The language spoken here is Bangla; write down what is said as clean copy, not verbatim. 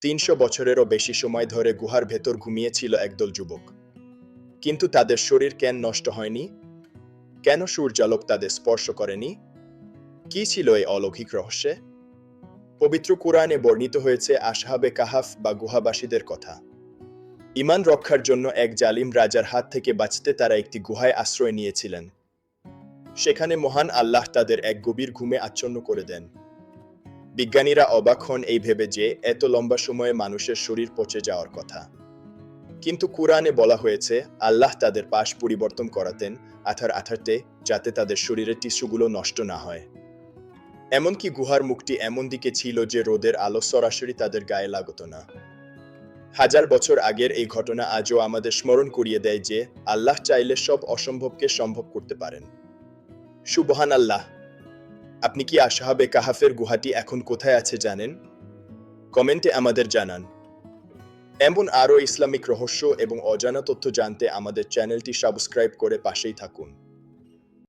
300 বছরেরও বেশি সময় ধরে গুহার ভেতর ঘুমিয়েছিল একদল যুবক। কিন্তু তাদের শরীর কেন নষ্ট হয়নি? কেন সূর্যালোক তাদের স্পর্শ করেনি? কি ছিল এই অলৌকিক রহস্যে? পবিত্র কুরআনে বর্ণিত হয়েছে আসহাবে কাহাফ বা গুহাবাসীদের কথা। ঈমান রক্ষার জন্য এক জালিম রাজার হাত থেকে বাঁচতে তারা একটি গুহায় আশ্রয় নিয়েছিলেন। সেখানে মহান আল্লাহ তাদের এক গভীর ঘুমে আচ্ছন্ন করে দেন। বিজ্ঞানীরা অবাক হন এই ভেবে যে এত লম্বা সময়ে মানুষের শরীর পচে যাওয়ার কথা। কিন্তু কুরআনে বলা হয়েছে আল্লাহ তাদের পাশ পরিবর্তন করাতেন আঠারতে, যাতে তাদের শরীরের টিস্যুগুলো নষ্ট না হয়। এমনকি গুহার মুখটি এমন দিকে ছিল যে রোদের আলো সরাসরি তাদের গায়ে লাগতো না। হাজার বছর আগের এই ঘটনা আজও আমাদের স্মরণ করিয়ে দেয় যে আল্লাহ চাইলে সব অসম্ভবকে সম্ভব করতে পারেন। সুবহানাল্লাহ। আপনি কি আসহাবে কাহাফের গুহাটি এখন কোথায় আছে জানেন? কমেন্টে আমাদের জানান। এমন আরও ইসলামিক রহস্য এবং অজানা তথ্য জানতে আমাদের চ্যানেলটি সাবস্ক্রাইব করে পাশেই থাকুন।